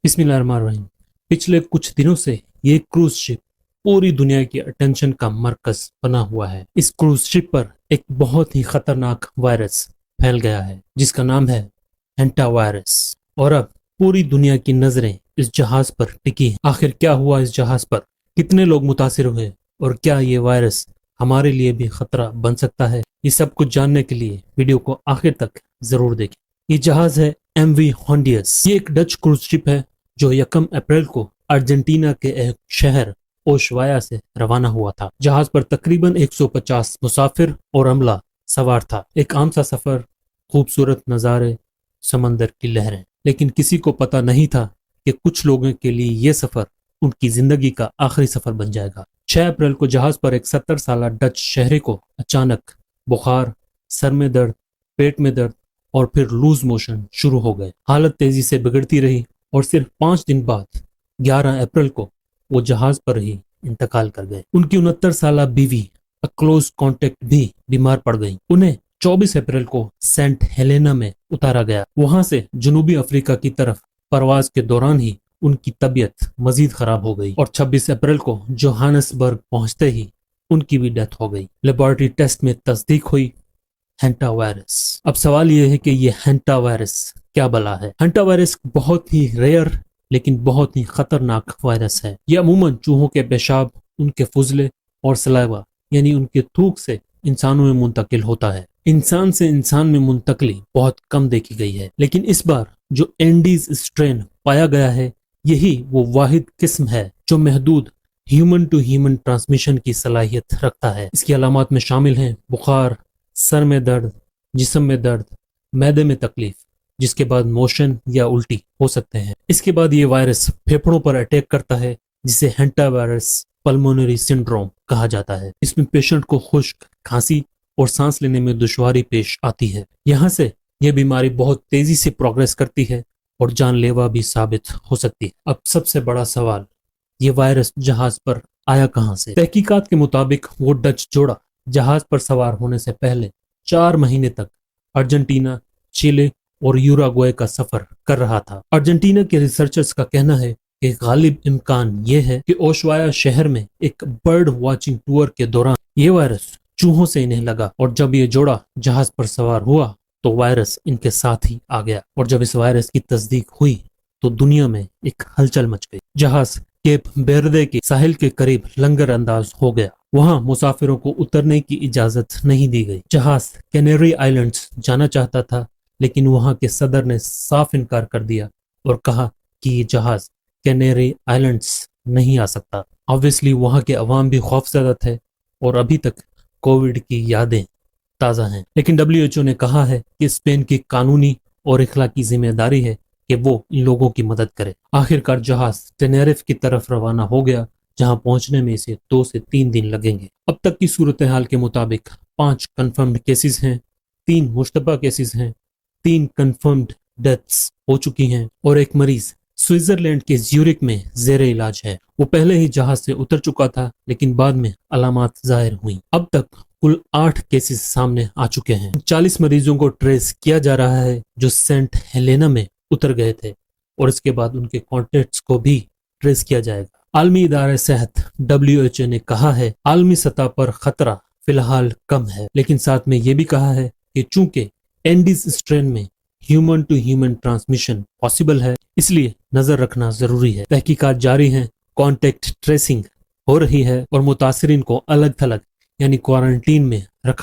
बिस्मिल्लाहिर्रहमानिर्रहीम। पिछले कुछ दिनों से ये क्रूज शिप पूरी दुनिया की अटेंशन का मरकज बना हुआ है। इस क्रूज शिप पर एक बहुत ही खतरनाक वायरस फैल गया है जिसका नाम है हेंटा वायरस, और अब पूरी दुनिया की नजरें इस जहाज पर टिकी हैं। आखिर क्या हुआ इस जहाज पर, कितने लोग मुतासिर हुए और क्या ये वायरस हमारे लिए भी खतरा बन सकता है? ये सब कुछ जानने के लिए वीडियो को आखिर तक जरूर देखें। ये जहाज है MV होंडियस। ये एक डच क्रूज शिप है जो 1 अप्रैल को अर्जेंटीना के एक शहर ओशवाया से रवाना हुआ था। जहाज पर तकरीबन 150 मुसाफिर और अमला सवार था। एक आम सा सफर, खूबसूरत नज़ारे, समंदर की लहरें, लेकिन किसी को पता नहीं था कि कुछ लोगों के लिए ये सफर उनकी जिंदगी का आखिरी सफर बन जाएगा। 6 अप्रैल को जहाज पर एक 70 साल डच शहरी को अचानक बुखार, सर में दर्द, पेट में दर्द और फिर लूज मोशन शुरू हो गए। हालत तेजी से बिगड़ती रही और सिर्फ 5 दिन बाद 11 अप्रैल को वो जहाज पर ही इंतकाल कर गए। उनकी 69 साल बीवी अ क्लोज कॉन्टेक्ट भी बीमार पड़ गई। उन्हें 24 अप्रैल को सेंट हेलेना में उतारा गया। वहां से जनूबी अफ्रीका की तरफ परवाज के दौरान ही उनकी तबीयत मजीद खराब हो गई और 26 अप्रैल को जोहान्सबर्ग पहुंचते ही उनकी भी डेथ हो गई। लेबोरेटरी टेस्ट में तस्दीक हुई हेंटा वायरस। अब सवाल यह है कि ये हेंटा वायरस क्या बला है? हेंटा वायरस बहुत ही रेयर लेकिन बहुत ही खतरनाक वायरस है। यह अमूमन चूहों के पेशाब, उनके फुजले और सलाइवा यानी उनके थूक से इंसानों में मुंतकिल होता है। इंसान से इंसान में मुंतकली बहुत कम देखी गई है, लेकिन इस बार जो एंडीज स्ट्रेन पाया गया है यही वो वाहिद किस्म है जो महदूद ह्यूमन टू ह्यूमन ट्रांसमिशन की सलाहियत रखता है। इसकी अलामात में शामिल हैं बुखार, सर में दर्द, जिस्म में दर्द, मैदे में तकलीफ, जिसके बाद मोशन या उल्टी हो सकते हैं। इसके बाद ये वायरस फेफड़ों पर अटैक करता है जिसे हेंटा वायरस पल्मोनरी सिंड्रोम कहा जाता है। इसमें पेशेंट को खुश्क, खांसी और सांस लेने में दुश्वारी पेश आती है। यहाँ से यह बीमारी बहुत तेजी से प्रोग्रेस करती है और जानलेवा भी साबित हो सकती है। अब सबसे बड़ा सवाल, ये वायरस जहाज पर आया कहां से? तहकीकात के मुताबिक वो डच जोड़ा जहाज पर सवार होने से पहले 4 महीने तक अर्जेंटीना, चिले और यूराग्वे का सफर कर रहा था। अर्जेंटीना के रिसर्चर्स का कहना है कि गालिब इम्कान ये है कि ओशवाया शहर में एक बर्ड वॉचिंग टूर के दौरान ये वायरस चूहों से इन्हें लगा और जब ये जोड़ा जहाज पर सवार हुआ तो वायरस इनके साथ ही आ गया। और जब इस वायरस की तस्दीक हुई तो दुनिया में एक हलचल मच गई। जहाज केप वेर्दे के साहिल के करीब लंगर अंदाज हो गया। वहां मुसाफिरों को उतरने की इजाजत नहीं दी गई। जहाज कैनेरी आइलैंड्स जाना चाहता था, लेकिन वहां के सदर ने साफ इनकार कर दिया और कहा कि ये जहाज कैनेरी आइलैंड्स नहीं आ सकता। ऑब्वियसली वहां के अवाम भी खौफजदा थे और अभी तक कोविड की यादें ताज़ा हैं। लेकिन WHO ने कहा है कि स्पेन की कानूनी और इखलाकी जिम्मेदारी है कि वो इन लोगों की मदद करे। आखिरकार जहाज टेनेरिफ की तरफ रवाना हो गया, जहां पहुंचने में इसे 2 से 3 दिन लगेंगे। अब तक की सूरत हाल के मुताबिक 5 कंफर्म्ड केसेस हैं, 3 मुश्तबा केसेस हैं, 3 कंफर्म्ड डेथ्स हो चुकी हैं और एक मरीज स्विट्जरलैंड के ज्यूरिक में जेरे इलाज है। वो पहले ही जहाज से उतर चुका था, लेकिन बाद में अलामात जाहिर हुई। अब तक कुल 8 केसेस सामने आ चुके हैं। 40 मरीजों को ट्रेस किया जा रहा है जो सेंट हेलेना में उतर गए थे और इसके बाद उनके कॉन्टेक्ट्स को भी ट्रेस किया जाएगा। आलमी इदारे सेहत WHO ने कहा है आलमी सतह पर खतरा फिलहाल कम है, लेकिन साथ में ये भी कहा है कि चूंकि एंडीज स्ट्रेन में human to human transmission possible है, इसलिए नजर रखना जरूरी है। तहकीकात जारी हैं, कॉन्टेक्ट ट्रेसिंग हो रही है और मुतासरीन को अलग थलग यानी क्वारंटीन में रखा